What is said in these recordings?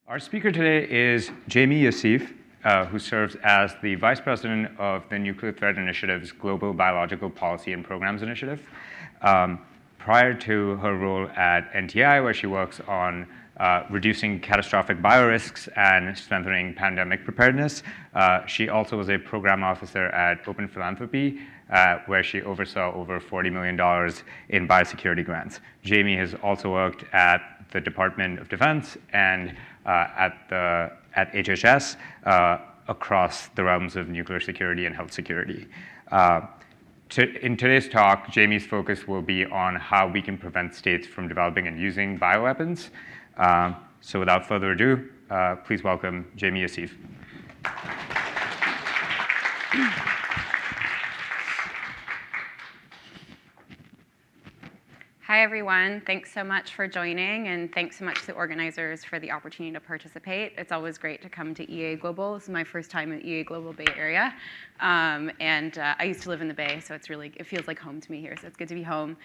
Our speaker today is Jaime Yassif, who serves as the Vice President of the Nuclear Threat Initiative's Global Biological Policy and Programs Initiative. Prior to her role at NTI, where she works on reducing catastrophic biorisks and strengthening pandemic preparedness, she also was a program officer at Open Philanthropy, where she oversaw over $40 million in biosecurity grants. Jaime has also worked at the Department of Defense and at HHS across the realms of nuclear security and health security. In today's talk, Jaime's focus will be on how we can prevent states from developing and using bioweapons. So without further ado, please welcome Jaime Yassif. Hi, everyone. Thanks so much for joining, and thanks so much to the organizers for the opportunity to participate. It's always great to come to EA Global. This is my first time at EA Global Bay Area, and I used to live in the Bay, so it feels like home to me here, so it's good to be home.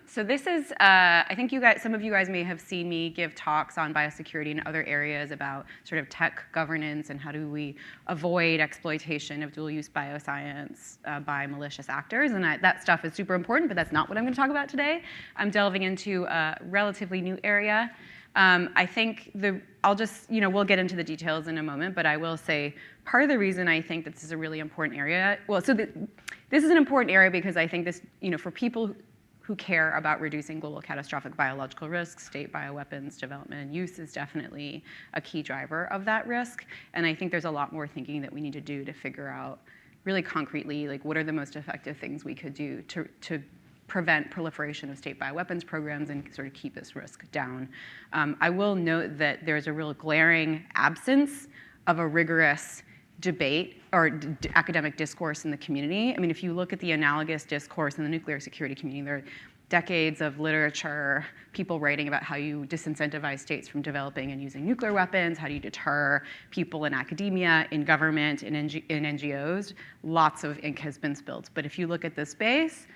So this is, I think some of you guys may have seen me give talks on biosecurity and other areas about sort of tech governance and how do we avoid exploitation of dual-use bioscience by malicious actors, and that stuff is super important, but that's not what I'm going to talk about today. I'm delving into a relatively new area. I think we'll get into the details in a moment, but I will say part of the reason I think this is a really important area, this is an important area because I think this, for people who care about reducing global catastrophic biological risks, state bioweapons development and use is definitely a key driver of that risk. And I think there's a lot more thinking that we need to do to figure out really concretely, like what are the most effective things we could do to prevent proliferation of state bioweapons programs and sort of keep this risk down. I will note that there's a real glaring absence of a rigorous debate or academic discourse in the community. I mean, if you look at the analogous discourse in the nuclear security community, there are decades of literature, people writing about how you disincentivize states from developing and using nuclear weapons, how do you deter people in academia, in government, in NGOs. Lots of ink has been spilled. But if you look at this space,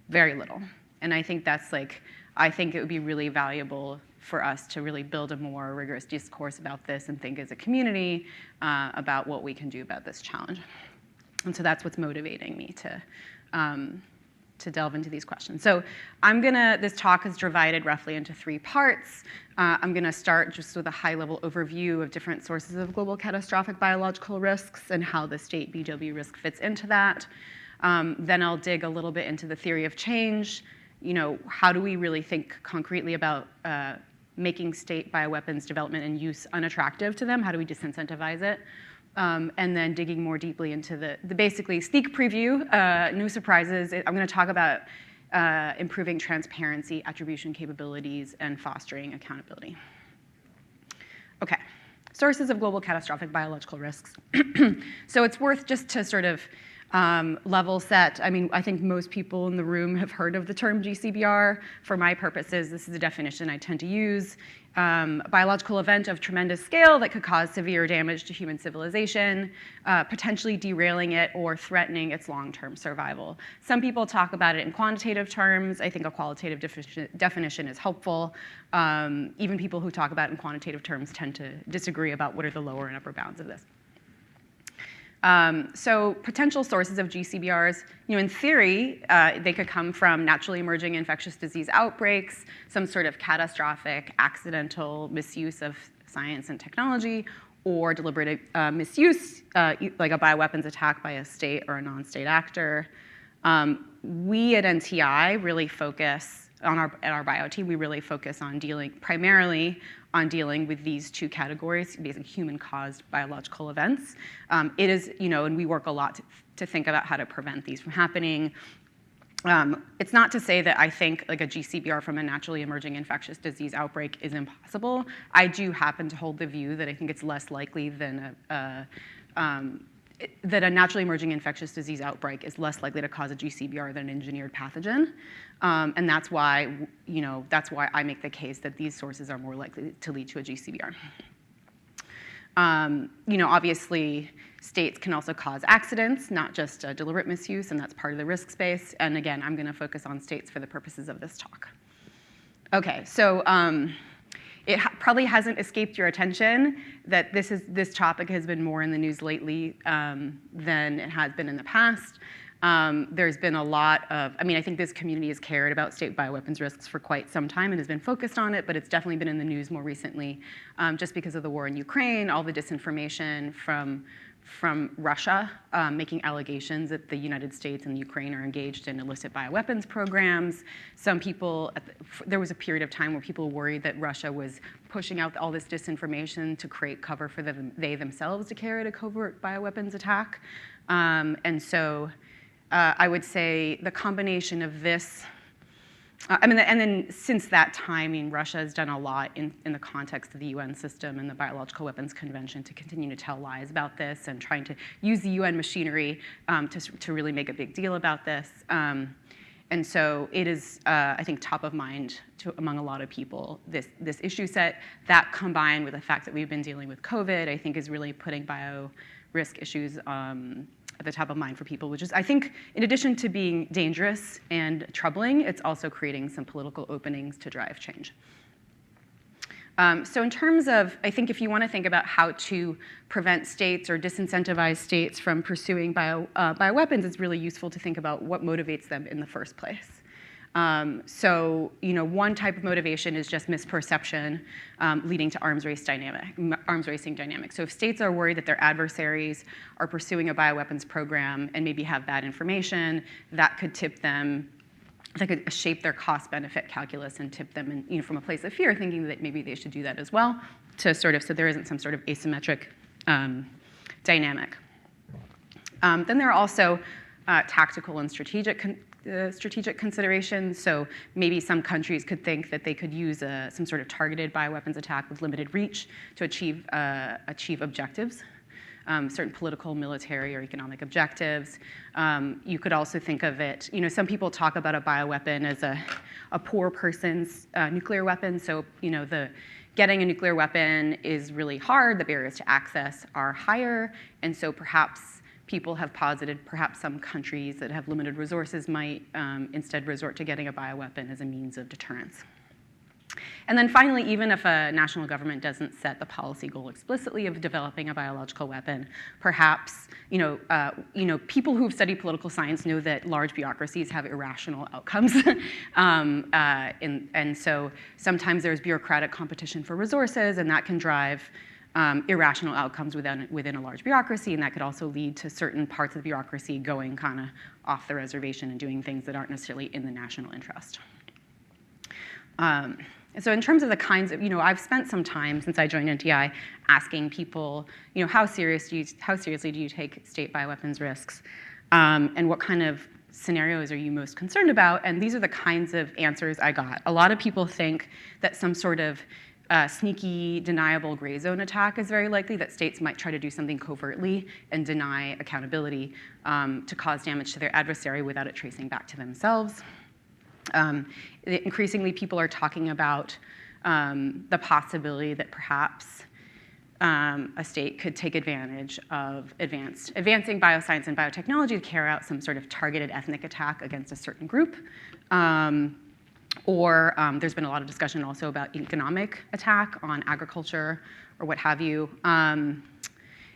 very little. And I think I think it would be really valuable for us to really build a more rigorous discourse about this and think as a community about what we can do about this challenge. And so that's what's motivating me to delve into these questions. So this talk is divided roughly into 3 parts. I'm gonna start just with a high-level overview of different sources of global catastrophic biological risks and how the state BW risk fits into that. Then I'll dig a little bit into the theory of change. How do we really think concretely about making state bioweapons development and use unattractive to them? How do we disincentivize it? And then digging more deeply into the basically sneak preview, no surprises. I'm going to talk about improving transparency, attribution capabilities, and fostering accountability. Okay, sources of global catastrophic biological risks. So it's worth just to sort of level set. I mean, I think most people in the room have heard of the term GCBR. For my purposes, this is a definition I tend to use. A biological event of tremendous scale that could cause severe damage to human civilization, potentially derailing it or threatening its long-term survival. Some people talk about it in quantitative terms. I think a qualitative definition is helpful. Even people who talk about it in quantitative terms tend to disagree about what are the lower and upper bounds of this. So potential sources of GCBRs, in theory, they could come from naturally emerging infectious disease outbreaks, some sort of catastrophic accidental misuse of science and technology, or deliberate misuse, like a bioweapons attack by a state or a non-state actor. We at NTI really focus at our bio team, we really focus on primarily on dealing with these 2 categories, basically human-caused biological events. It is, and we work a lot to think about how to prevent these from happening. It's not to say that I think like a GCBR from a naturally emerging infectious disease outbreak is impossible. I do happen to hold the view that I think it's less likely than that a naturally emerging infectious disease outbreak is less likely to cause a GCBR than an engineered pathogen. And that's why I make the case that these sources are more likely to lead to a GCBR. Obviously, states can also cause accidents, not just deliberate misuse, and that's part of the risk space. And again, I'm going to focus on states for the purposes of this talk. Okay, so it probably hasn't escaped your attention that this topic has been more in the news lately than it has been in the past. There's been a lot of, I think this community has cared about state bioweapons risks for quite some time and has been focused on it, but it's definitely been in the news more recently just because of the war in Ukraine, all the disinformation from Russia, making allegations that the United States and Ukraine are engaged in illicit bioweapons programs. Some people, there was a period of time where people worried that Russia was pushing out all this disinformation to create cover for they themselves to carry out a covert bioweapons attack. And so I would say the combination of this, and then since that time, Russia has done a lot in the context of the UN system and the Biological Weapons Convention to continue to tell lies about this and trying to use the UN machinery to really make a big deal about this. And so it is, I think, top of mind among a lot of people, this issue set. That combined with the fact that we've been dealing with COVID, I think is really putting bio-risk issues at the top of mind for people, which is, I think, in addition to being dangerous and troubling, it's also creating some political openings to drive change. So in terms of, I think if you want to think about how to prevent states or disincentivize states from pursuing bioweapons, it's really useful to think about what motivates them in the first place. So, one type of motivation is just misperception leading to arms racing dynamics. So if states are worried that their adversaries are pursuing a bioweapons program and maybe have bad information, that could tip them, that could shape their cost-benefit calculus and tip them in, from a place of fear, thinking that maybe they should do that as well, so there isn't some sort of asymmetric dynamic. Then there are also tactical and strategic considerations. So maybe some countries could think that they could use some sort of targeted bioweapons attack with limited reach to achieve objectives, certain political, military, or economic objectives. You could also think of it, some people talk about a bioweapon as a poor person's nuclear weapon. So, getting a nuclear weapon is really hard. The barriers to access are higher. And so perhaps people have posited perhaps some countries that have limited resources might instead resort to getting a bioweapon as a means of deterrence. And then finally, even if a national government doesn't set the policy goal explicitly of developing a biological weapon, perhaps people who've studied political science know that large bureaucracies have irrational outcomes. And so sometimes there's bureaucratic competition for resources, and that can drive irrational outcomes within a large bureaucracy, and that could also lead to certain parts of the bureaucracy going kind of off the reservation and doing things that aren't necessarily in the national interest. So in terms of the kinds of, I've spent some time since I joined NTI asking people, how seriously do you take state bioweapons risks, and what kind of scenarios are you most concerned about? And these are the kinds of answers I got. A lot of people think that some sort of sneaky, deniable gray zone attack is very likely, that states might try to do something covertly and deny accountability to cause damage to their adversary without it tracing back to themselves. Increasingly, people are talking about the possibility that perhaps a state could take advantage of advancing bioscience and biotechnology to carry out some sort of targeted ethnic attack against a certain group. Or there's been a lot of discussion also about economic attack on agriculture or what have you. And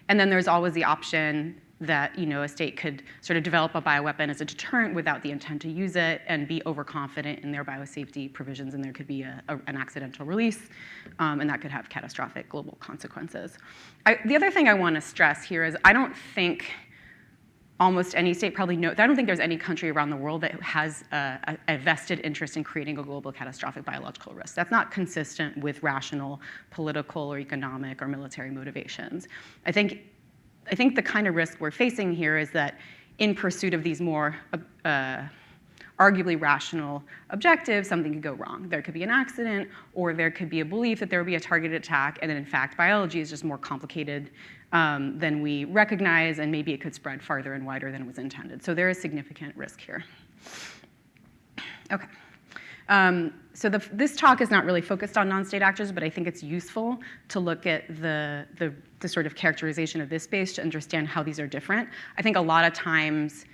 then there's always the option that a state could sort of develop a bioweapon as a deterrent without the intent to use it and be overconfident in their biosafety provisions, and there could be an accidental release, and that could have catastrophic global consequences. The other thing I want to stress here is I don't think almost any state probably knows, I don't think there's any country around the world that has a vested interest in creating a global catastrophic biological risk. That's not consistent with rational political or economic or military motivations. I think the kind of risk we're facing here is that in pursuit of these more arguably rational objectives, something could go wrong. There could be an accident, or there could be a belief that there would be a targeted attack, and then in fact, biology is just more complicated than we recognize, and maybe it could spread farther and wider than was intended. So there is significant risk here. Okay. So this talk is not really focused on non-state actors, but I think it's useful to look at the sort of characterization of this space to understand how these are different. I think a lot of times,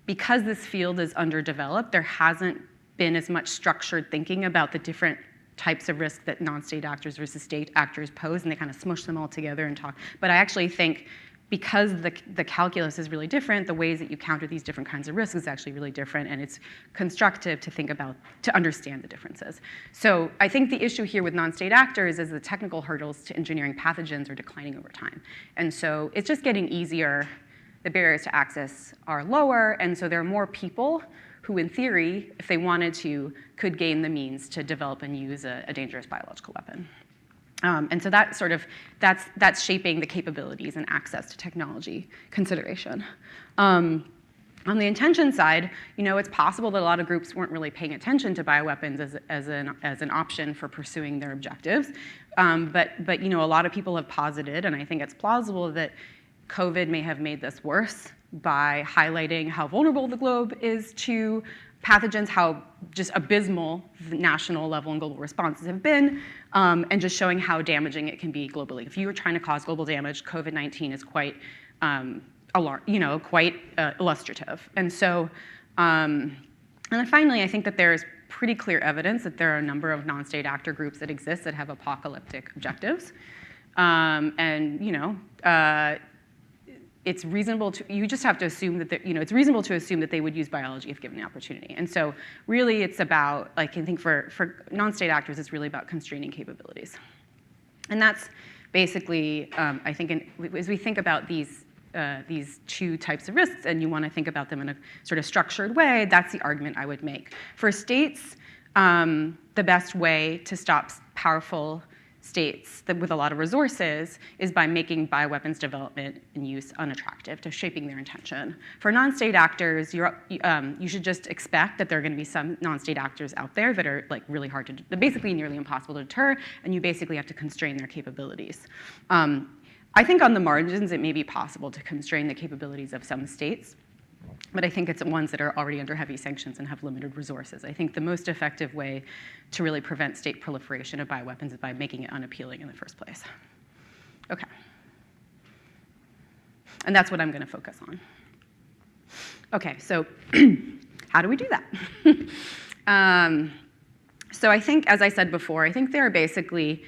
because this field is underdeveloped, there hasn't been as much structured thinking about the different types of risk that non-state actors versus state actors pose, and they kind of smush them all together and talk. But I actually think because the calculus is really different, the ways that you counter these different kinds of risks is actually really different, and it's constructive to think about, to understand the differences. So I think the issue here with non-state actors is the technical hurdles to engineering pathogens are declining over time. And so it's just getting easier. The barriers to access are lower, and so there are more people who, in theory, if they wanted to, could gain the means to develop and use a dangerous biological weapon. And so that's shaping the capabilities and access to technology consideration. On the intention side, it's possible that a lot of groups weren't really paying attention to bioweapons as an option for pursuing their objectives. But a lot of people have posited, and I think it's plausible, that COVID may have made this worse by highlighting how vulnerable the globe is to pathogens, how just abysmal the national level and global responses have been, and just showing how damaging it can be globally. If you were trying to cause global damage, COVID-19 is quite quite illustrative. And so, and then finally, I think that there's pretty clear evidence that there are a number of non-state actor groups that exist that have apocalyptic objectives. It's reasonable to, you just have to assume that, it's reasonable to assume that they would use biology if given the opportunity. And so really it's about, I think for non-state actors, it's really about constraining capabilities. And that's basically, I think, as we think about these two types of risks, and you want to think about them in a sort of structured way, that's the argument I would make. For states, the best way to stop powerful states with a lot of resources is by making bioweapons development and use unattractive, to shaping their intention. For non-state actors, you should just expect that there are going to be some non-state actors out there that are really hard to, basically nearly impossible to deter, and you basically have to constrain their capabilities. I think on the margins, it may be possible to constrain the capabilities of some states, but I think it's ones that are already under heavy sanctions and have limited resources. I think the most effective way to really prevent state proliferation of bioweapons is by making it unappealing in the first place. Okay. And that's what I'm going to focus on. Okay, so how do we do that? So I think, as I said before, I think there are basically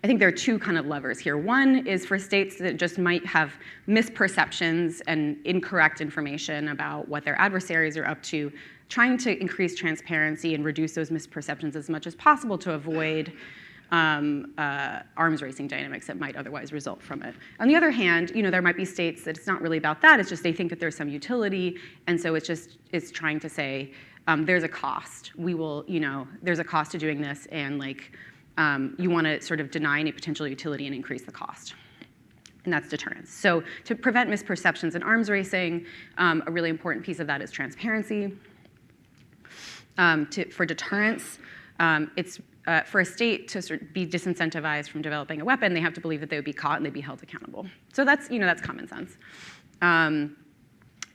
I think there are two kind of levers here. One is for states that just might have misperceptions and incorrect information about what their adversaries are up to, trying to increase transparency and reduce those misperceptions as much as possible to avoid arms racing dynamics that might otherwise result from it. On the other hand, there might be states that it's not really about that. It's just they think that there's some utility, and so it's trying to say there's a cost. There's a cost to doing this, and you want to sort of deny any potential utility and increase the cost. And that's deterrence. So to prevent misperceptions in arms racing, a really important piece of that is transparency. For deterrence, it's for a state to sort of be disincentivized from developing a weapon, they have to believe that they would be caught and they'd be held accountable. So that's common sense. And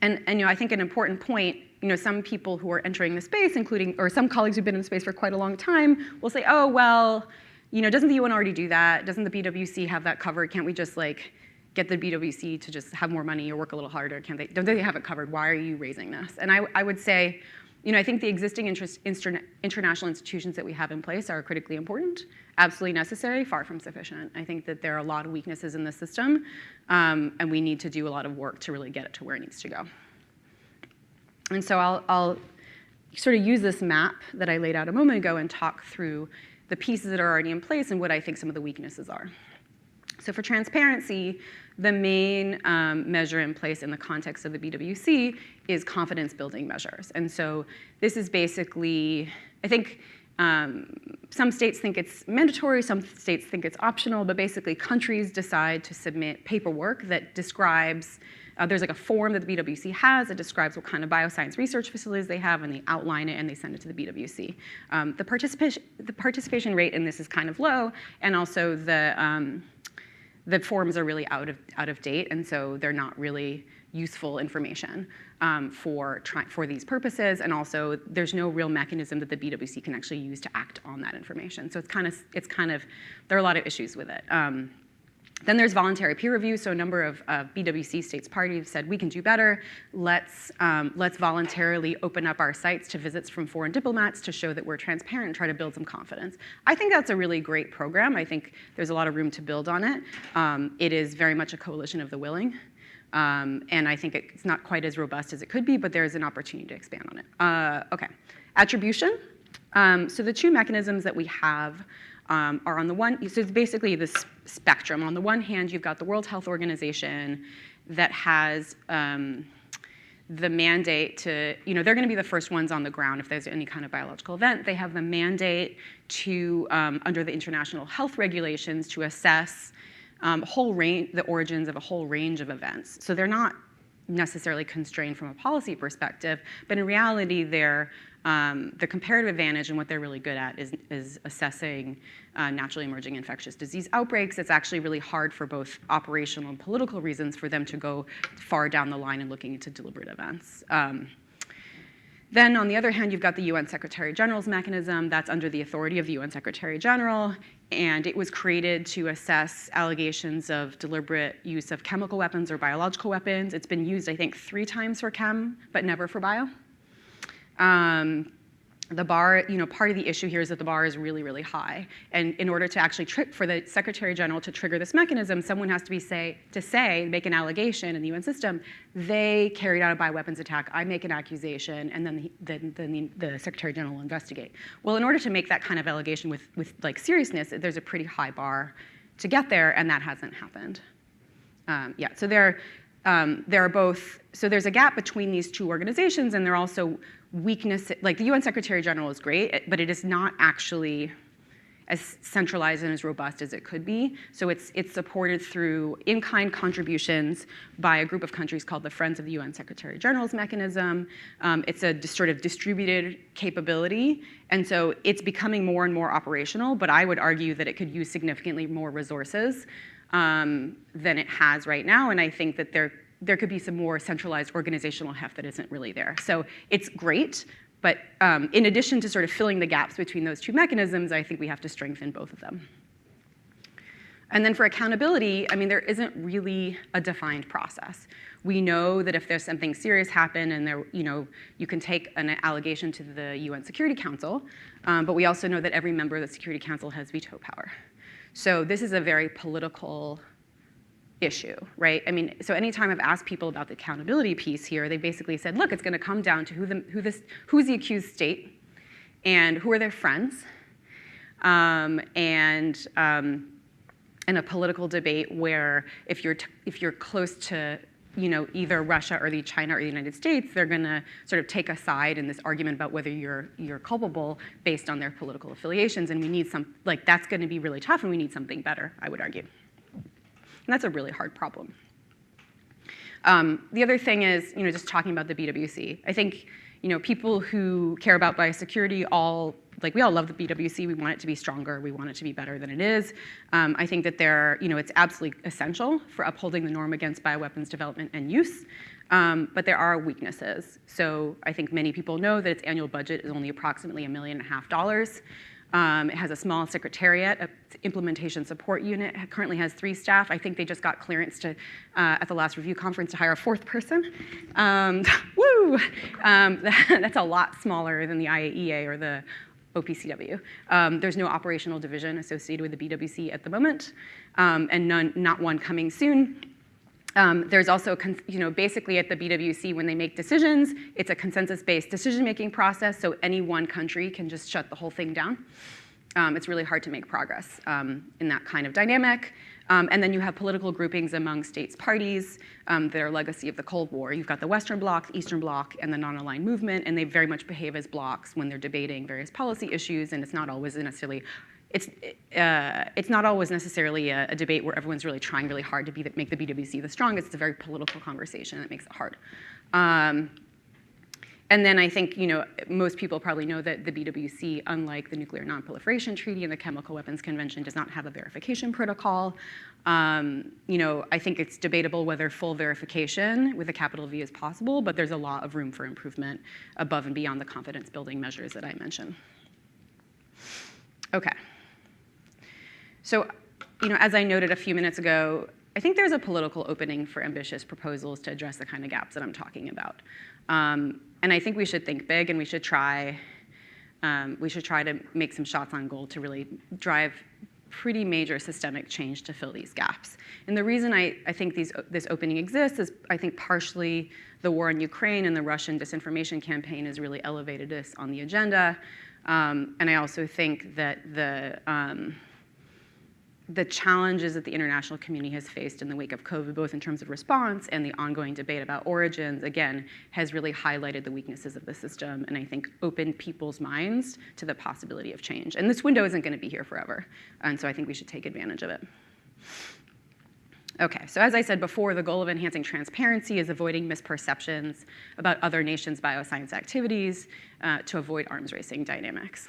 I think an important point, some people who are entering the space, or some colleagues who've been in the space for quite a long time, will say, oh, well, doesn't the UN already do that? Doesn't the BWC have that covered? Can't we just get the BWC to just have more money or work a little harder? Don't they have it covered? Why are you raising this? And I would say, I think the existing international institutions that we have in place are critically important, absolutely necessary, far from sufficient. I think that there are a lot of weaknesses in the system, and we need to do a lot of work to really get it to where it needs to go. And so I'll sort of use this map that I laid out a moment ago and talk through the pieces that are already in place and what I think some of the weaknesses are. So for transparency, the main measure in place in the context of the BWC is confidence-building measures. And so this is basically, I think some states think it's mandatory, some states think it's optional, but basically countries decide to submit paperwork that describes, there's a form that the BWC has that describes what kind of bioscience research facilities they have, and they outline it and they send it to the BWC. The participation rate in this is kind of low, and also the forms are really out of date, and so they're not really useful information for these purposes, and also there's no real mechanism that the BWC can actually use to act on that information. So it's kind of there are a lot of issues with it. Then there's voluntary peer review. So a number of BWC states parties have said, we can do better. Let's voluntarily open up our sites to visits from foreign diplomats to show that we're transparent and try to build some confidence. I think that's a really great program. I think there's a lot of room to build on it. It is very much a coalition of the willing. And I think it's not quite as robust as it could be, but there's an opportunity to expand on it. OK, attribution. So the two mechanisms that we have are on the one, so it's basically this spectrum. On the one hand, you've got the World Health Organization that has the mandate to, they're going to be the first ones on the ground if there's any kind of biological event. They have the mandate to, under the international health regulations, to assess the origins of a whole range of events. So they're not necessarily constrained from a policy perspective, but in reality, they're the comparative advantage and what they're really good at is assessing naturally emerging infectious disease outbreaks. It's actually really hard for both operational and political reasons for them to go far down the line and looking into deliberate events. Then on the other hand, you've got the UN Secretary General's mechanism. That's under the authority of the UN Secretary General. And it was created to assess allegations of deliberate use of chemical weapons or biological weapons. It's been used, I think, 3 times for chem, but never for bio. The bar, part of the issue here is that the bar is really, really high. And in order to actually for the Secretary General to trigger this mechanism, someone has to make an allegation in the UN system, they carried out a bioweapons attack, I make an accusation, and then the Secretary General will investigate. Well, in order to make that kind of allegation with like seriousness, there's a pretty high bar to get there, and that hasn't happened. So there are both, so there's a gap between these two organizations, and there are also weaknesses. Like the UN Secretary General is great, but it is not actually as centralized and as robust as it could be. So it's supported through in-kind contributions by a group of countries called the Friends of the UN Secretary General's mechanism. It's a sort of distributed capability, and so it's becoming more and more operational, but I would argue that it could use significantly more resources than it has right now, and I think that there could be some more centralized organizational heft that isn't really there. So it's great, but in addition to sort of filling the gaps between those two mechanisms, I think we have to strengthen both of them. And then for accountability, I mean, there isn't really a defined process. We know that if there's something serious happen and you can take an allegation to the UN Security Council, but we also know that every member of the Security Council has veto power. So this is a very political issue, right? I mean, so anytime I've asked people about the accountability piece here, they basically said, look, it's going to come down to who's the accused state and who are their friends, and a political debate where if you're close to either Russia or China or the United States, they're going to sort of take a side in this argument about whether you're culpable based on their political affiliations, and we need that's going to be really tough, and we need something better, I would argue. And that's a really hard problem. The other thing is, just talking about the BWC. I think, people who care about biosecurity we all love the BWC. We want it to be stronger. We want it to be better than it is. I think that it's absolutely essential for upholding the norm against bioweapons development and use. But there are weaknesses. So I think many people know that its annual budget is only approximately $1.5 million. It has a small secretariat, an implementation support unit. It currently has 3 staff. I think they just got clearance at the last review conference to hire a 4th person. Woo! That's a lot smaller than the IAEA or the OPCW. There's no operational division associated with the BWC at the moment, and not one coming soon. There's also, basically at the BWC, when they make decisions, it's a consensus-based decision-making process, so any one country can just shut the whole thing down. It's really hard to make progress in that kind of dynamic. And then you have political groupings among states' parties that are legacy of the Cold War. You've got the Western Bloc, the Eastern Bloc, and the non-aligned movement, and they very much behave as blocs when they're debating various policy issues, and it's not always necessarily a debate where everyone's really trying really hard to make the BWC the strongest. It's a very political conversation that makes it hard. And then I think most people probably know that the BWC, unlike the Nuclear Non-Proliferation Treaty and the Chemical Weapons Convention, does not have a verification protocol. I think it's debatable whether full verification with a capital V is possible, but there's a lot of room for improvement above and beyond the confidence-building measures that I mentioned. Okay. So as I noted a few minutes ago, I think there's a political opening for ambitious proposals to address the kind of gaps that I'm talking about. And I think we should think big, and we should try to make some shots on goal to really drive pretty major systemic change to fill these gaps. And the reason I think this opening exists is I think partially the war in Ukraine and the Russian disinformation campaign has really elevated this on the agenda. And I also think that the challenges that the international community has faced in the wake of COVID, both in terms of response and the ongoing debate about origins, again, has really highlighted the weaknesses of the system, and I think opened people's minds to the possibility of change. And this window isn't going to be here forever, and so I think we should take advantage of it. Okay, so as I said before, the goal of enhancing transparency is avoiding misperceptions about other nations' bioscience activities to avoid arms racing dynamics.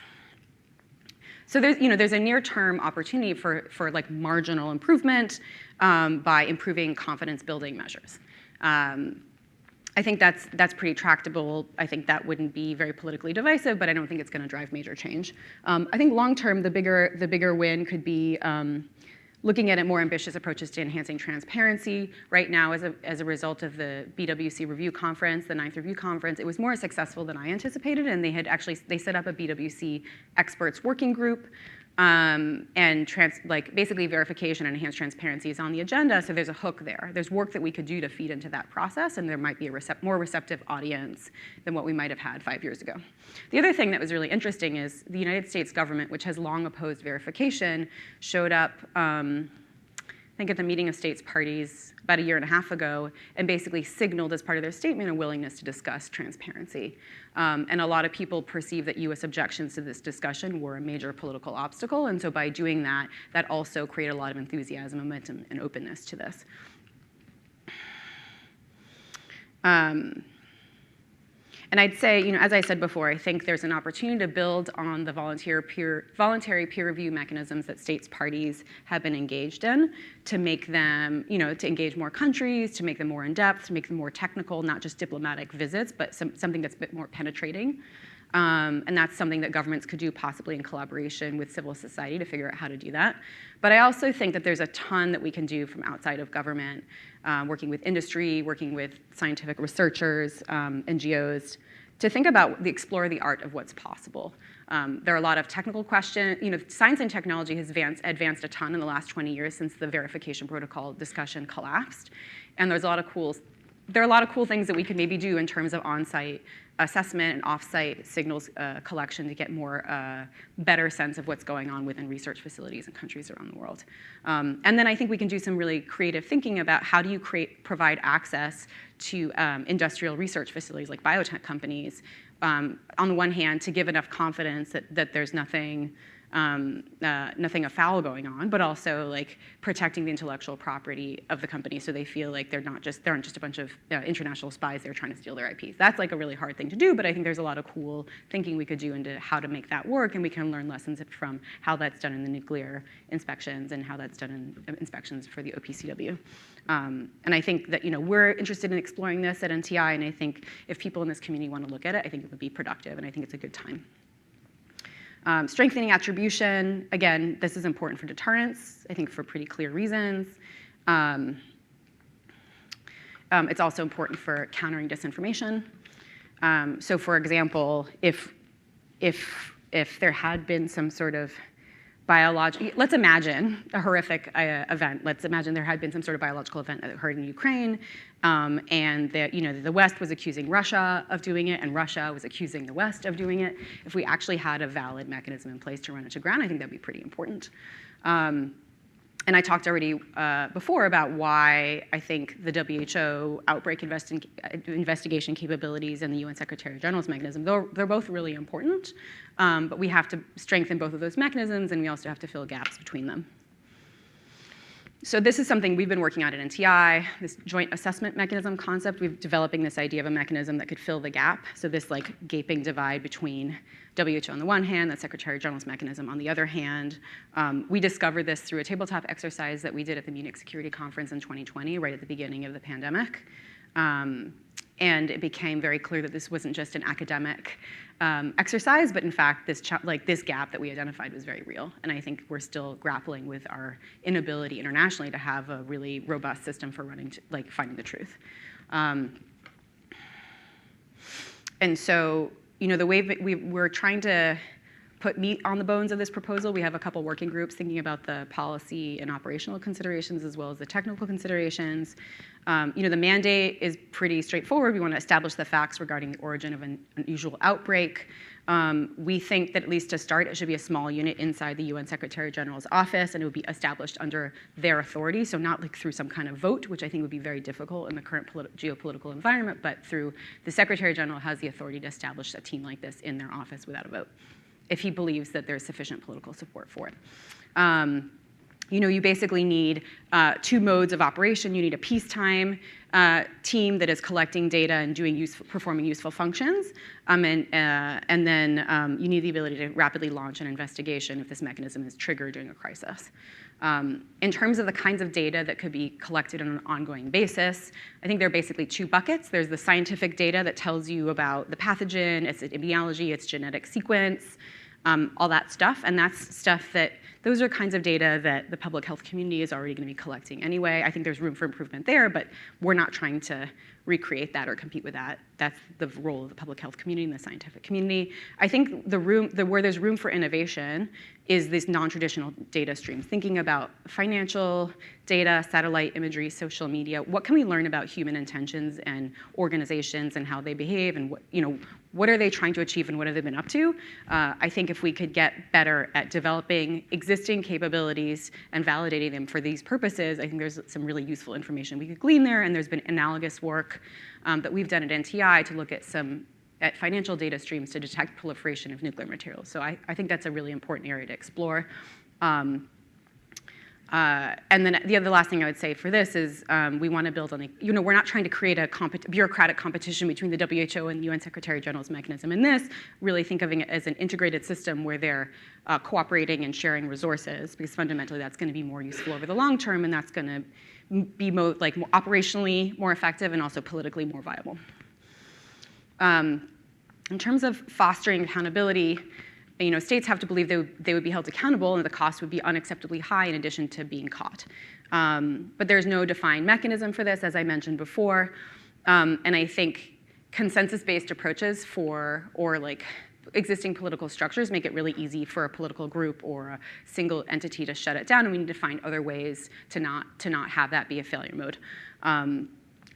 So there's a near-term opportunity for like marginal improvement by improving confidence-building measures. I think that's pretty tractable. I think that wouldn't be very politically divisive, but I don't think it's going to drive major change. I think long-term, the bigger win could be looking at more ambitious approaches to enhancing transparency. Right now, as a result of the BWC Review Conference, the 9th Review Conference, it was more successful than I anticipated, and they set up a BWC experts working group, and basically verification and enhanced transparency is on the agenda, so there's a hook there. There's work that we could do to feed into that process, and there might be a more receptive audience than what we might have had 5 years ago. The other thing that was really interesting is the United States government, which has long opposed verification, showed up, I think at the meeting of states parties about 1.5 years ago, and basically signaled as part of their statement a willingness to discuss transparency. And a lot of people perceive that US objections to this discussion were a major political obstacle, and so by doing that, that also created a lot of enthusiasm, momentum, and openness to this. And I'd say, as I said before, I think there's an opportunity to build on the voluntary peer review mechanisms that states parties have been engaged in to make them, to engage more countries, to make them more in-depth, to make them more technical, not just diplomatic visits, but something that's a bit more penetrating. And that's something that governments could do possibly in collaboration with civil society to figure out how to do that. But I also think that there's a ton that we can do from outside of government, working with industry, working with scientific researchers, NGOs, to think about explore the art of what's possible. There are a lot of technical questions. Science and technology has advanced a ton in the last 20 years since the verification protocol discussion collapsed. And there are a lot of cool things that we could maybe do in terms of on-site assessment and off-site signals collection to get better sense of what's going on within research facilities in countries around the world. And then I think we can do some really creative thinking about how do you provide access to industrial research facilities like biotech companies, on the one hand, to give enough confidence that there's nothing afoul going on, but also like protecting the intellectual property of the company so they feel like they aren't just a bunch of international spies that are trying to steal their IPs. That's like a really hard thing to do, but I think there's a lot of cool thinking we could do into how to make that work, and we can learn lessons from how that's done in the nuclear inspections and how that's done in inspections for the OPCW. And I think that we're interested in exploring this at NTI, and I think if people in this community want to look at it, I think it would be productive, and I think it's a good time. Strengthening attribution, again, this is important for deterrence, I think for pretty clear reasons. It's also important for countering disinformation. So for example, if there had been some sort of let's imagine a horrific event. Let's imagine there had been some sort of biological event that occurred in Ukraine, and the West was accusing Russia of doing it, and Russia was accusing the West of doing it. If we actually had a valid mechanism in place to run it to ground, I think that'd be pretty important. And I talked already before about why I think the WHO outbreak investigation capabilities and the UN Secretary General's mechanism, they're both really important, but we have to strengthen both of those mechanisms, and we also have to fill gaps between them. So this is something we've been working on at NTI, this joint assessment mechanism concept. We're developing this idea of a mechanism that could fill the gap. So this like gaping divide between WHO on the one hand, that Secretary General's mechanism on the other hand. We discovered this through a tabletop exercise that we did at the Munich Security Conference in 2020, right at the beginning of the pandemic. And it became very clear that this wasn't just an academic exercise, but in fact, this gap that we identified was very real. And I think we're still grappling with our inability internationally to have a really robust system for finding the truth. And so, the way that we're trying to put meat on the bones of this proposal, we have a couple working groups thinking about the policy and operational considerations as well as the technical considerations. The mandate is pretty straightforward. We want to establish the facts regarding the origin of an unusual outbreak. We think that at least to start, it should be a small unit inside the UN Secretary General's office, and it would be established under their authority, so not through some kind of vote, which I think would be very difficult in the current geopolitical environment, but through the Secretary General has the authority to establish a team like this in their office without a vote, if he believes that there's sufficient political support for it. You basically need two modes of operation. You need a peacetime team that is collecting data and performing useful functions, and then you need the ability to rapidly launch an investigation if this mechanism is triggered during a crisis. In terms of the kinds of data that could be collected on an ongoing basis, I think there are basically two buckets. There's the scientific data that tells you about the pathogen, its epidemiology, its genetic sequence, all that stuff, and that's stuff those are kinds of data that the public health community is already going to be collecting anyway. I think there's room for improvement there, but we're not trying to recreate that or compete with that. That's the role of the public health community and the scientific community. I think where there's room for innovation is these non-traditional data streams, thinking about financial data, satellite imagery, social media. What can we learn about human intentions and organizations and how they behave, and what are they trying to achieve and what have they been up to? I think if we could get better at developing existing capabilities and validating them for these purposes, I think there's some really useful information we could glean there, and there's been analogous work that we've done at NTI to look at financial data streams to detect proliferation of nuclear materials. So I think that's a really important area to explore. And then the last thing I would say for this is we want to build on we're not trying to create a bureaucratic competition between the WHO and the UN Secretary General's mechanism in this. Really think of it as an integrated system where they're cooperating and sharing resources, because fundamentally that's going to be more useful over the long term, and that's going to be operationally more effective and also politically more viable. In terms of fostering accountability, states have to believe they would be held accountable and the cost would be unacceptably high in addition to being caught. But there's no defined mechanism for this, as I mentioned before. And I think consensus-based approaches or existing political structures make it really easy for a political group or a single entity to shut it down, and we need to find other ways to not have that be a failure mode.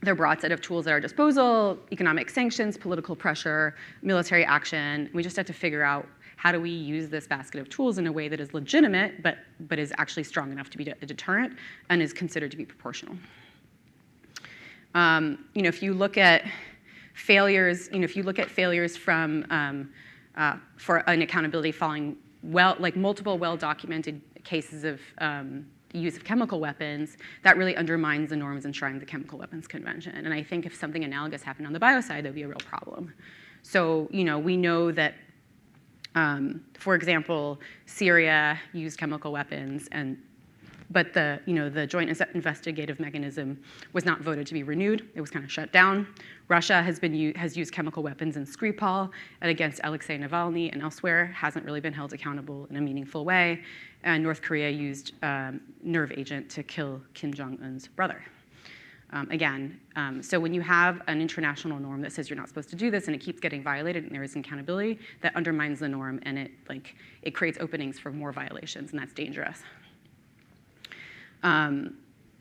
There are a broad set of tools at our disposal: economic sanctions, political pressure, military action. We just have to figure out how do we use this basket of tools in a way that is legitimate, but is actually strong enough to be a deterrent and is considered to be proportional. If you look at failures, from for an accountability following multiple well-documented cases of use of chemical weapons, that really undermines the norms enshrined in the Chemical Weapons Convention. And I think if something analogous happened on the bio side, that would be a real problem. So, we know that, for example, Syria used chemical weapons, but the Joint Investigative Mechanism was not voted to be renewed. It was kind of shut down. Russia has used chemical weapons in Skripal and against Alexei Navalny and elsewhere, hasn't really been held accountable in a meaningful way. And North Korea used nerve agent to kill Kim Jong-un's brother. So when you have an international norm that says you're not supposed to do this and it keeps getting violated and there is accountability, that undermines the norm and it creates openings for more violations, and that's dangerous.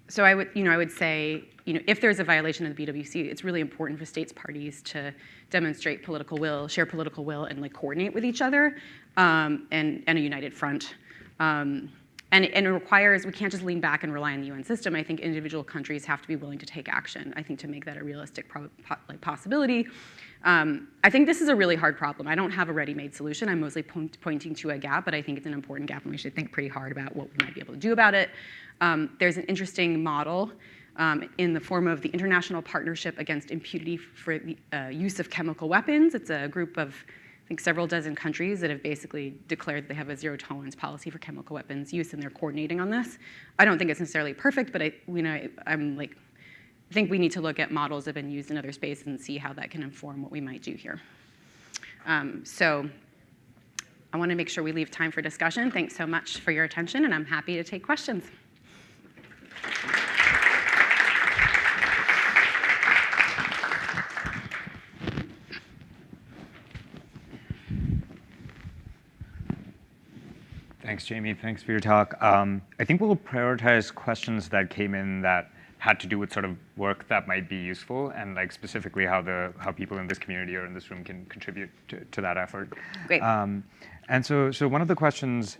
So I would say, if there's a violation of the BWC, it's really important for states parties to demonstrate political will, share political will, and coordinate with each other, and a united front. And it requires, we can't just lean back and rely on the UN system. I think individual countries have to be willing to take action, I think, to make that a realistic possibility. I think this is a really hard problem. I don't have a ready-made solution. I'm mostly pointing to a gap, but I think it's an important gap, and we should think pretty hard about what we might be able to do about it. There's an interesting model in the form of the International Partnership Against Impunity for the Use of Chemical Weapons. It's a group of, I think, several dozen countries that have basically declared that they have a zero-tolerance policy for chemical weapons use, and they're coordinating on this. I don't think it's necessarily perfect, but I think we need to look at models that have been used in other spaces and see how that can inform what we might do here. So I want to make sure we leave time for discussion. Thanks so much for your attention, and I'm happy to take questions. Thanks, Jamie. Thanks for your talk. I think we'll prioritize questions that came in that had to do with sort of work that might be useful, and like specifically how people in this community or in this room can contribute to that effort. Great. And so one of the questions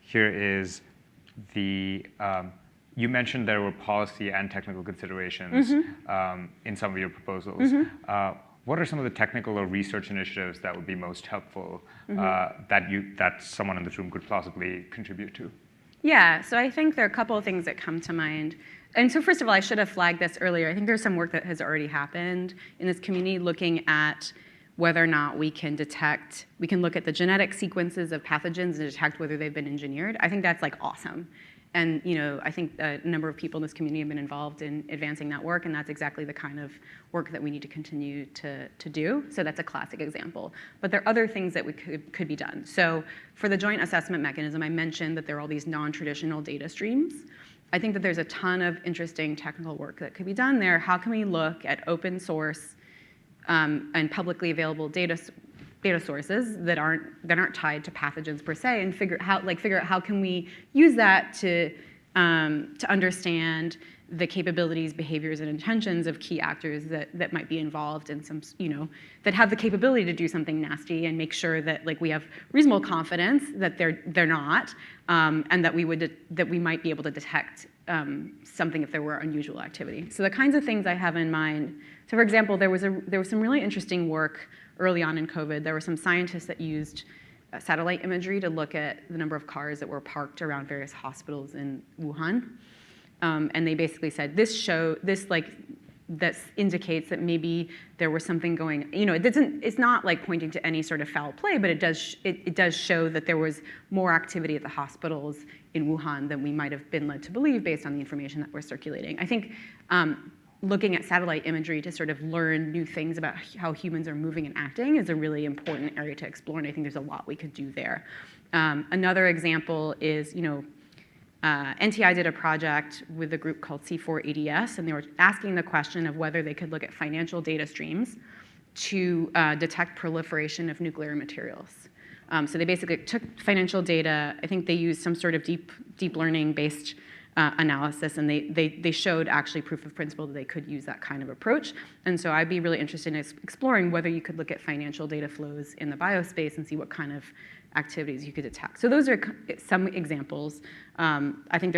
here is you mentioned there were policy and technical considerations in some of your proposals. What are some of the technical or research initiatives that would be most helpful that someone in this room could plausibly contribute to? Yeah, so I think there are a couple of things that come to mind. And so first of all, I should have flagged this earlier. I think there's some work that has already happened in this community looking at whether or not we can look at the genetic sequences of pathogens and detect whether they've been engineered. I think that's like awesome. And I think a number of people in this community have been involved in advancing that work, and that's exactly the kind of work that we need to continue to do. So that's a classic example. But there are other things that could be done. So for the joint assessment mechanism, I mentioned that there are all these non-traditional data streams. I think that there's a ton of interesting technical work that could be done there. How can we look at open source and publicly available data sources that aren't tied to pathogens per se, and figure out how can we use that to understand the capabilities, behaviors, and intentions of key actors that might be involved in some, that have the capability to do something nasty, and make sure that we have reasonable confidence that they're not, and that we might be able to detect something if there were unusual activity. So the kinds of things I have in mind. So for example, there was some really interesting work early on in COVID. There were some scientists that used satellite imagery to look at the number of cars that were parked around various hospitals in Wuhan. And they basically said, this indicates that maybe there was something going, it's not like pointing to any sort of foul play, but it does show that there was more activity at the hospitals in Wuhan than we might have been led to believe based on the information that we're circulating. I think looking at satellite imagery to sort of learn new things about how humans are moving and acting is a really important area to explore, and I think there's a lot we could do there. Another example is, NTI did a project with a group called C4ADS, and they were asking the question of whether they could look at financial data streams to detect proliferation of nuclear materials. So they basically took financial data. I think they used some sort of deep learning-based analysis, and they showed actually proof of principle that they could use that kind of approach. And so I'd be really interested in exploring whether you could look at financial data flows in the biospace and see what kind of activities you could detect. So those are some examples. I think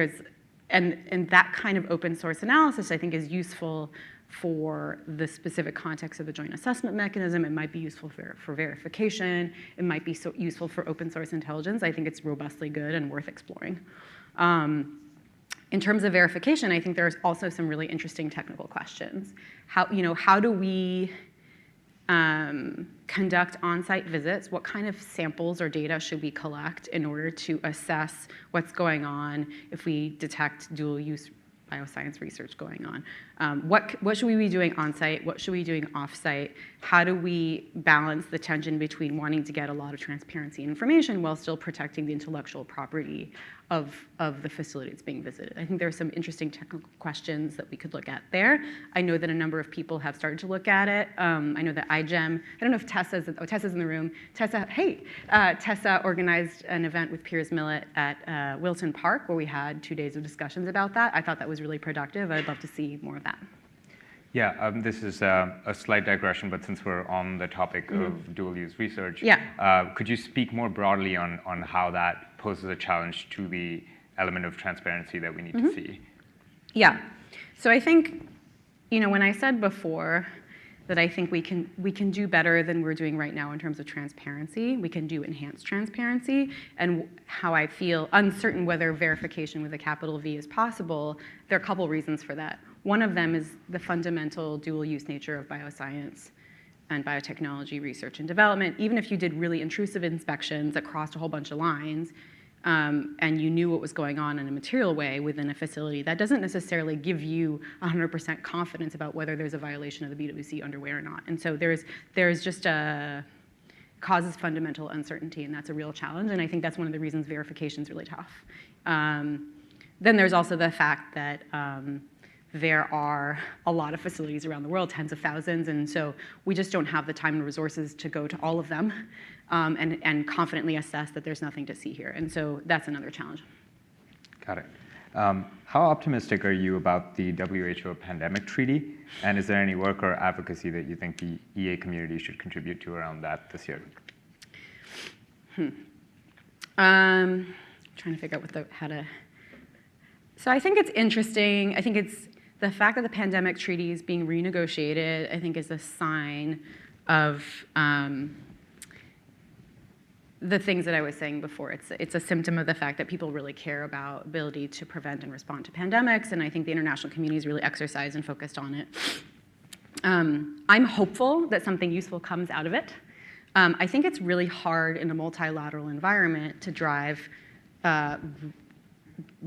and that kind of open source analysis, I think, is useful for the specific context of the joint assessment mechanism. It might be useful for verification. It might be useful for open source intelligence. I think it's robustly good and worth exploring. In terms of verification, I think there's also some really interesting technical questions. How do we conduct on-site visits? What kind of samples or data should we collect in order to assess what's going on if we detect dual-use bioscience research going on? What should we be doing on-site? What should we be doing off-site? How do we balance the tension between wanting to get a lot of transparency information while still protecting the intellectual property of the facility that's being visited? I think there are some interesting technical questions that we could look at there. I know that a number of people have started to look at it. I know that iGEM, I don't know if Tessa's in the room. Tessa organized an event with Piers Millett at Wilton Park where we had 2 days of discussions about that. I thought that was really productive. I'd love to see more of that. Yeah, this is a slight digression, but since we're on the topic of dual-use research, could you speak more broadly on how that poses a challenge to the element of transparency that we need to see? Yeah, so I think, when I said before that I think we can do better than we're doing right now in terms of transparency, we can do enhanced transparency, and how I feel uncertain whether verification with a capital V is possible, there are a couple reasons for that. One of them is the fundamental dual-use nature of bioscience and biotechnology research and development. Even if you did really intrusive inspections that crossed a whole bunch of lines, and you knew what was going on in a material way within a facility, that doesn't necessarily give you 100% confidence about whether there's a violation of the BWC underway or not. And so there's just causes fundamental uncertainty, and that's a real challenge. And I think that's one of the reasons verification is really tough. Then there's also the fact that there are a lot of facilities around the world, tens of thousands, and so we just don't have the time and resources to go to all of them and confidently assess that there's nothing to see here. And so that's another challenge. Got it. How optimistic are you about the WHO pandemic treaty? And is there any work or advocacy that you think the EA community should contribute to around that this year? Trying to figure out how to. So I think it's interesting. I think it's the fact that the pandemic treaty is being renegotiated, I think, is a sign of the things that I was saying before. It's a symptom of the fact that people really care about ability to prevent and respond to pandemics, and I think the international community is really exercised and focused on it. I'm hopeful that something useful comes out of it. I think it's really hard in a multilateral environment to drive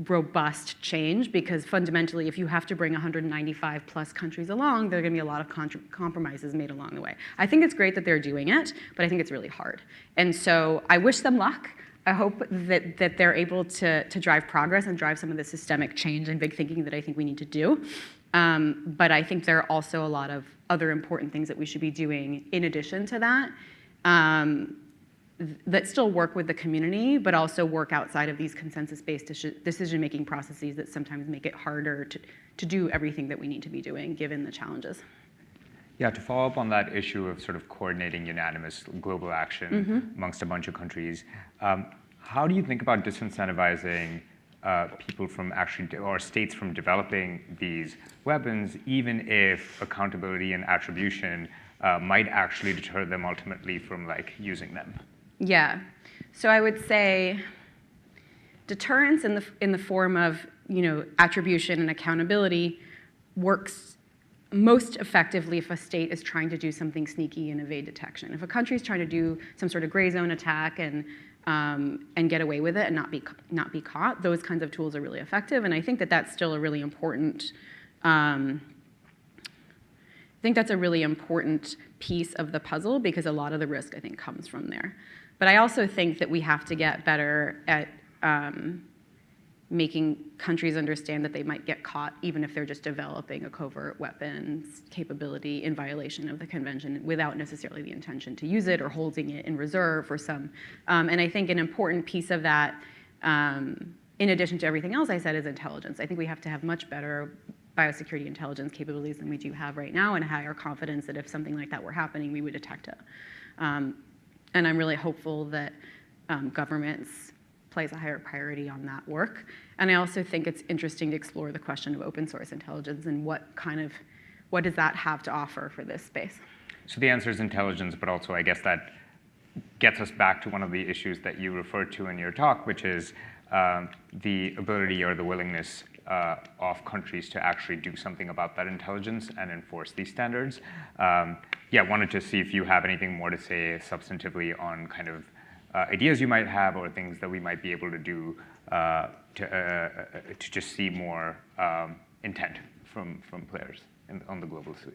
robust change, because fundamentally, if you have to bring 195 plus countries along, there are going to be a lot of compromises made along the way. I think it's great that they're doing it, but I think it's really hard. And so I wish them luck. I hope that they're able to drive progress and drive some of the systemic change and big thinking that I think we need to do. But I think there are also a lot of other important things that we should be doing in addition to that, that still work with the community, but also work outside of these consensus-based decision-making processes that sometimes make it harder to do everything that we need to be doing, given the challenges. Yeah, to follow up on that issue of sort of coordinating unanimous global action amongst a bunch of countries, how do you think about disincentivizing people from actually, or states from developing these weapons, even if accountability and attribution might actually deter them ultimately from using them? Yeah, so I would say deterrence in the form of attribution and accountability works most effectively if a state is trying to do something sneaky and evade detection. If a country is trying to do some sort of gray zone attack and get away with it and not be caught, those kinds of tools are really effective. And I think that that's still a really important. I think that's a really important piece of the puzzle, because a lot of the risk, I think, comes from there. But I also think that we have to get better at making countries understand that they might get caught even if they're just developing a covert weapons capability in violation of the convention without necessarily the intention to use it or holding it in reserve or some. And I think an important piece of that, in addition to everything else I said, is intelligence. I think we have to have much better biosecurity intelligence capabilities than we do have right now, and higher confidence that if something like that were happening, we would detect it. And I'm really hopeful that governments place a higher priority on that work. And I also think it's interesting to explore the question of open source intelligence and what does that have to offer for this space. So the answer is intelligence, but also I guess that gets us back to one of the issues that you referred to in your talk, which is the ability or the willingness of countries to actually do something about that intelligence and enforce these standards. Wanted to see if you have anything more to say substantively on kind of ideas you might have or things that we might be able to do to just see more intent from players on the global scene.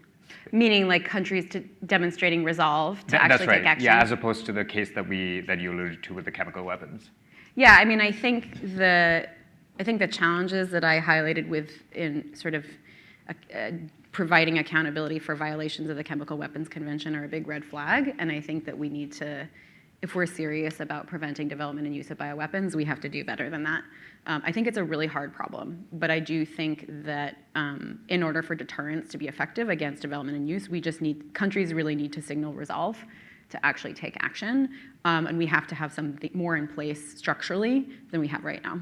Meaning like countries demonstrating resolve to actually take action? Yeah, as opposed to the case that you alluded to with the chemical weapons. Yeah, I mean, I think the challenges that I highlighted in sort of providing accountability for violations of the Chemical Weapons Convention are a big red flag, and I think that we need to, if we're serious about preventing development and use of bioweapons, we have to do better than that. I think it's a really hard problem, but I do think that in order for deterrence to be effective against development and use, countries really need to signal resolve to actually take action, and we have to have something more in place structurally than we have right now.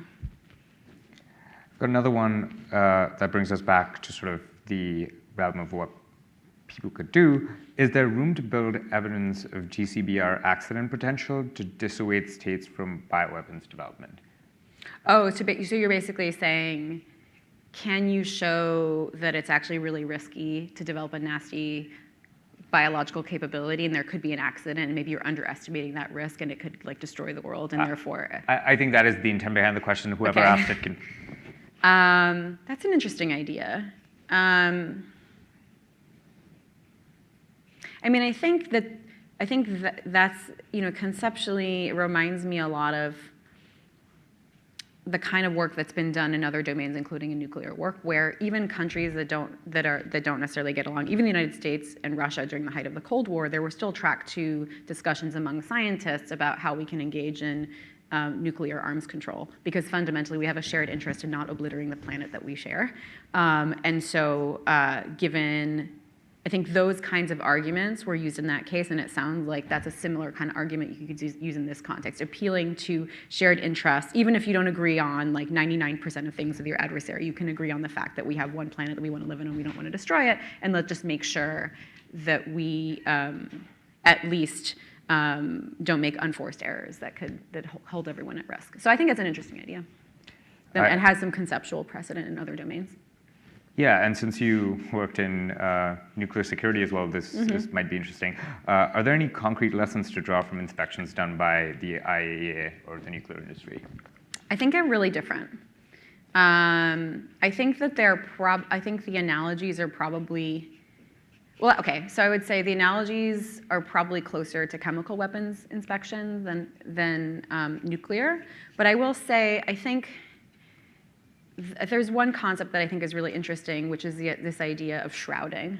I've got another one that brings us back to sort of the realm of what people could do. Is there room to build evidence of GCBR accident potential to dissuade states from bioweapons development? Oh, so you're basically saying, can you show that it's actually really risky to develop a nasty biological capability, and there could be an accident, and maybe you're underestimating that risk, and it could like destroy the world, and therefore. I think that is the intent behind the question. Whoever asked it can. That's an interesting idea. I mean, I think that's, you know, conceptually it reminds me a lot of the kind of work that's been done in other domains, including in nuclear work, where even countries that don't necessarily get along, even the United States and Russia during the height of the Cold War, there were still track 2 discussions among scientists about how we can engage in nuclear arms control, because fundamentally we have a shared interest in not obliterating the planet that we share. And so given, I think those kinds of arguments were used in that case, and it sounds like that's a similar kind of argument you could use in this context, appealing to shared interests. Even if you don't agree on like 99% of things with your adversary, you can agree on the fact that we have one planet that we want to live in and we don't want to destroy it, and let's just make sure that we at least don't make unforced errors that hold everyone at risk. So I think it's an interesting idea, and has some conceptual precedent in other domains. Yeah, and since you worked in nuclear security as well, this might be interesting. Are there any concrete lessons to draw from inspections done by the IAEA or the nuclear industry? I think they're really different. I think that I think the analogies are probably, well, okay, so I would say the analogies are probably closer to chemical weapons inspection than nuclear. But I will say, I think there's one concept that I think is really interesting, which is this idea of shrouding,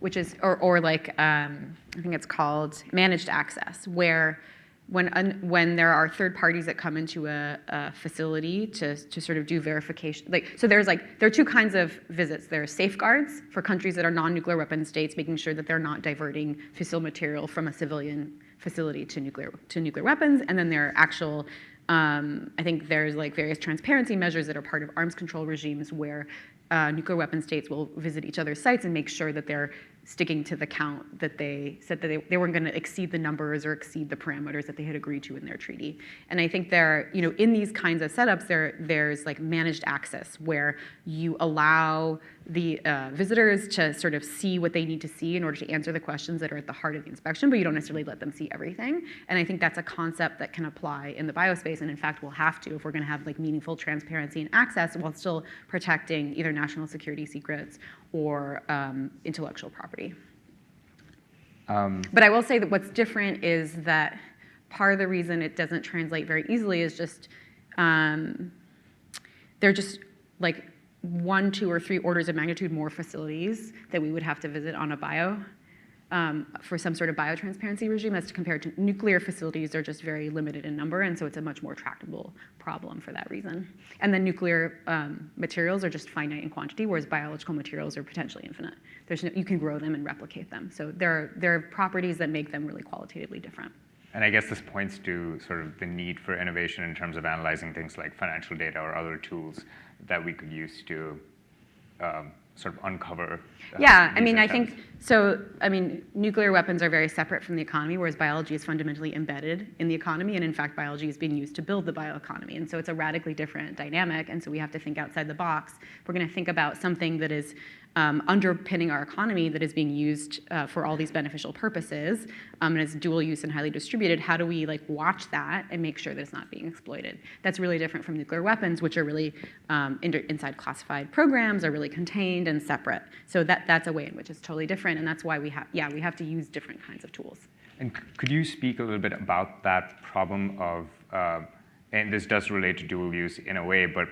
which is, or like, I think it's called managed access, where when there are third parties that come into a facility to sort of do verification, so there are 2 kinds of visits. There are safeguards for countries that are non-nuclear weapon states, making sure that they're not diverting fissile material from a civilian facility to nuclear weapons, and then there are actual, I think there's like various transparency measures that are part of arms control regimes where nuclear weapon states will visit each other's sites and make sure that they're sticking to the count that they said that they weren't going to exceed the numbers or exceed the parameters that they had agreed to in their treaty. And I think in these kinds of setups, there's like managed access where you allow the visitors to sort of see what they need to see in order to answer the questions that are at the heart of the inspection, but you don't necessarily let them see everything. And I think that's a concept that can apply in the biospace, and in fact will have to if we're going to have like meaningful transparency and access while still protecting either national security secrets or intellectual property. But I will say that what's different is that part of the reason it doesn't translate very easily is just they're just like 1, 2, or 3 orders of magnitude more facilities that we would have to visit on a for some sort of biotransparency regime as compared to nuclear facilities are just very limited in number, and so it's a much more tractable problem for that reason. And then nuclear materials are just finite in quantity, whereas biological materials are potentially infinite. You can grow them and replicate them. So there are properties that make them really qualitatively different. And I guess this points to sort of the need for innovation in terms of analyzing things like financial data or other tools that we could use to sort of uncover. Yeah, I mean, I think, so, I mean, nuclear weapons are very separate from the economy, whereas biology is fundamentally embedded in the economy, and in fact, biology is being used to build the bioeconomy, and so it's a radically different dynamic, and so we have to think outside the box. If we're gonna think about something that is underpinning our economy that is being used for all these beneficial purposes, and is dual use and highly distributed, how do we like watch that and make sure that it's not being exploited? That's really different from nuclear weapons, which are really inside classified programs, are really contained and separate. So that's a way in which it's totally different, and that's why we have to use different kinds of tools. And could you speak a little bit about that problem of, and this does relate to dual use in a way, but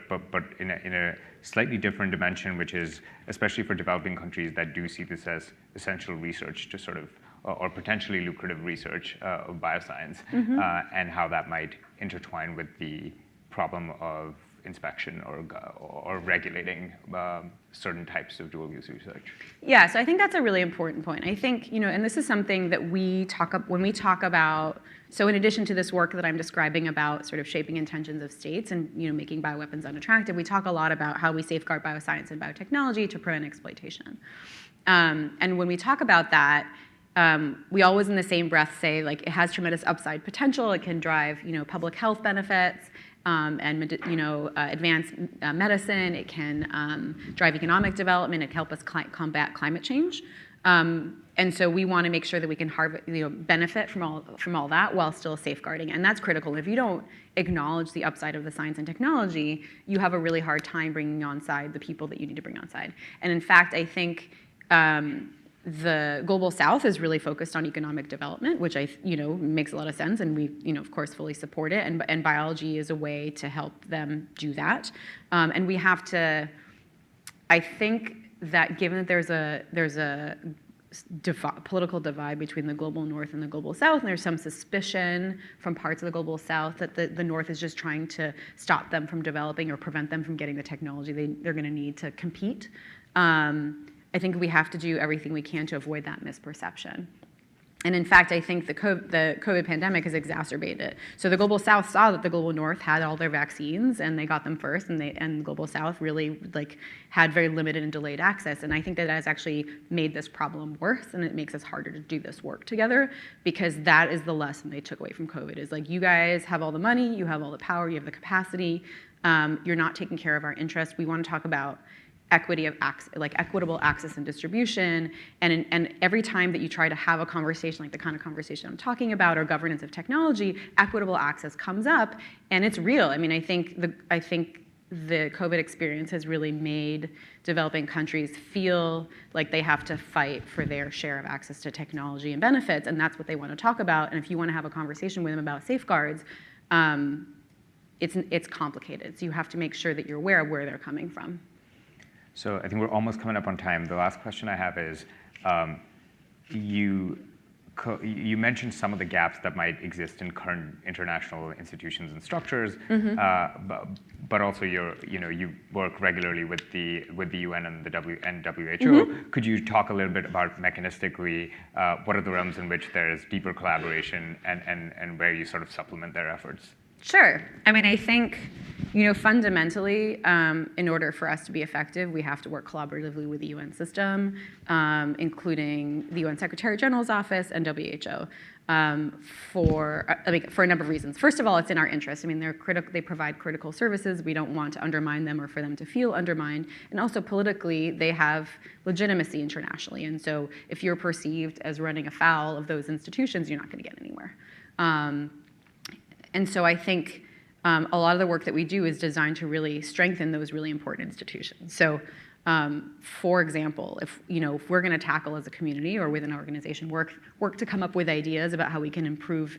in a slightly different dimension, which is especially for developing countries that do see this as essential research to sort of, or potentially lucrative research of bioscience, and how that might intertwine with the problem of inspection or regulating certain types of dual use research. Yeah, so I think that's a really important point. I think, and this is something that we talk up when we talk about, so in addition to this work that I'm describing about sort of shaping intentions of states and making bioweapons unattractive, we talk a lot about how we safeguard bioscience and biotechnology to prevent exploitation. And when we talk about that, we always in the same breath say like it has tremendous upside potential, it can drive public health benefits, and advance medicine, it can drive economic development, it can help us combat climate change. And so we want to make sure that we can benefit from all that while still safeguarding. And that's critical. If you don't acknowledge the upside of the science and technology, you have a really hard time bringing on side the people that you need to bring on side. And in fact, I think the Global South is really focused on economic development, which makes a lot of sense, and we of course fully support it. And biology is a way to help them do that. And we have to. I think that given that there's a political divide between the global North and the global South, and there's some suspicion from parts of the global South that the North is just trying to stop them from developing or prevent them from getting the technology they're going to need to compete. I think we have to do everything we can to avoid that misperception. And in fact, I think the COVID pandemic has exacerbated it. So the Global South saw that the Global North had all their vaccines, and they got them first, and the Global South really had very limited and delayed access. And I think that has actually made this problem worse, and it makes us harder to do this work together, because that is the lesson they took away from COVID. Is you guys have all the money, you have all the power, you have the capacity, you're not taking care of our interests. We want to talk about equity of access, equitable access and distribution, and every time that you try to have a conversation like the kind of conversation I'm talking about, or governance of technology, equitable access comes up, and it's real. I mean, I think the COVID experience has really made developing countries feel like they have to fight for their share of access to technology and benefits, and that's what they want to talk about. And if you want to have a conversation with them about safeguards, it's complicated. So you have to make sure that you're aware of where they're coming from. So I think we're almost coming up on time. The last question I have is, you mentioned some of the gaps that might exist in current international institutions and structures, but also you work regularly with the UN and the WHO. Could you talk a little bit about mechanistically what are the realms in which there is deeper collaboration and where you sort of supplement their efforts? Sure. I mean, I think, fundamentally, in order for us to be effective, we have to work collaboratively with the UN system, including the UN Secretary General's office and WHO, for a number of reasons. First of all, it's in our interest. I mean, they provide critical services. We don't want to undermine them or for them to feel undermined. And also politically, they have legitimacy internationally. And so if you're perceived as running afoul of those institutions, you're not going to get anywhere. And so I think a lot of the work that we do is designed to really strengthen those really important institutions. So, for example, if we're going to tackle as a community or with an organization work to come up with ideas about how we can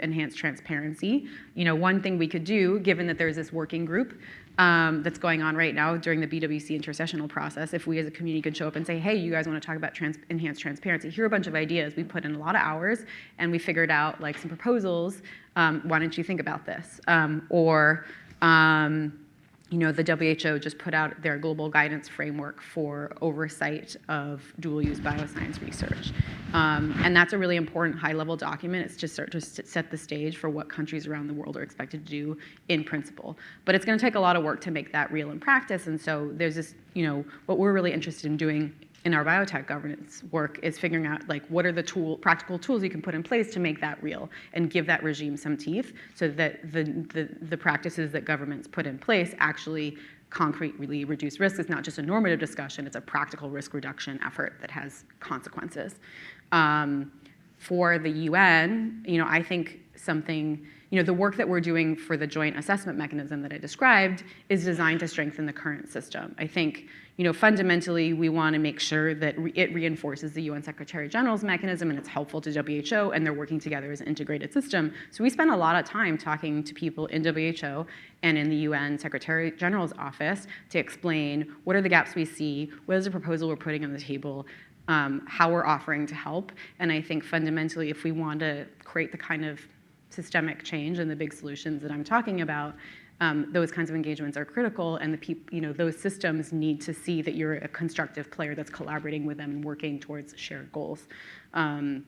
enhance transparency, one thing we could do, given that there's this working group that's going on right now during the BWC intercessional process, if we as a community could show up and say, hey, you guys want to talk about enhanced transparency, here are a bunch of ideas. We put in a lot of hours, and we figured out some proposals. Why don't you think about this? The WHO just put out their global guidance framework for oversight of dual-use bioscience research. And that's a really important high-level document. It's just to set the stage for what countries around the world are expected to do in principle. But it's going to take a lot of work to make that real in practice. And so there's this, what we're really interested in doing in our biotech governance work is figuring out what are the practical tools you can put in place to make that real and give that regime some teeth, so that the practices that governments put in place actually concretely reduce risk. It's not just a normative discussion, it's a practical risk reduction effort that has consequences. For the UN, I think something, the work that we're doing for the joint assessment mechanism that I described is designed to strengthen the current system. I think, fundamentally, we want to make sure that it reinforces the UN Secretary General's mechanism, and it's helpful to WHO, and they're working together as an integrated system. So we spend a lot of time talking to people in WHO and in the UN Secretary General's office to explain what are the gaps we see, what is the proposal we're putting on the table, how we're offering to help. And I think fundamentally, if we want to create the kind of systemic change and the big solutions that I'm talking about, those kinds of engagements are critical, and those systems need to see that you're a constructive player that's collaborating with them and working towards shared goals. And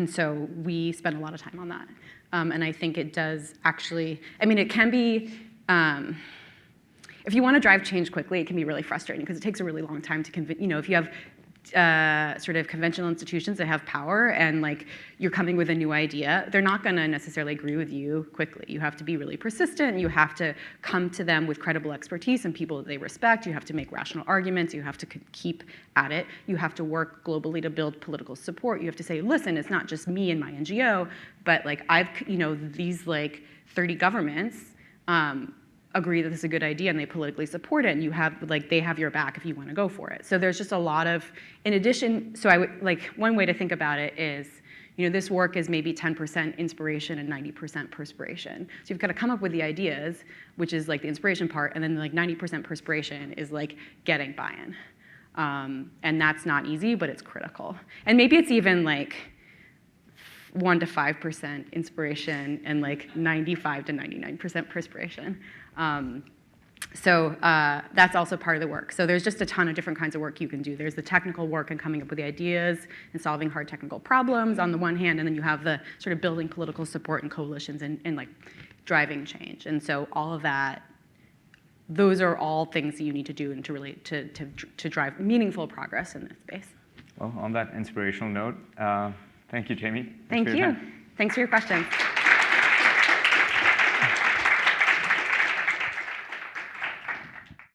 so we spend a lot of time on that. And I think it does actually, it can be, if you want to drive change quickly, it can be really frustrating because it takes a really long time to convince, if you have sort of conventional institutions that have power and like you're coming with a new idea, they're not going to necessarily agree with you quickly. You have to be really persistent. You have to come to them with credible expertise and people that they respect. You have to make rational arguments. You have to keep at it. You have to work globally to build political support. You have to say, listen, it's not just me and my NGO, but like these like 30 governments agree that this is a good idea and they politically support it, and you have like they have your back if you want to go for it. So there's just a lot of, in addition, so I would like one way to think about it is, this work is maybe 10% inspiration and 90% perspiration. So you've got to come up with the ideas, which is like the inspiration part, and then like 90% perspiration is like getting buy-in. And that's not easy, but it's critical. And maybe it's even like 1 to 5% inspiration and like 95 to 99% perspiration. So that's also part of the work. So there's just a ton of different kinds of work you can do. There's the technical work and coming up with the ideas and solving hard technical problems on the one hand, and then you have the sort of building political support and coalitions and like driving change. And so all of that, those are all things that you need to do and to really to drive meaningful progress in this space. Well, on that inspirational note, thank you, Jaime. Thank you. Thanks for your questions.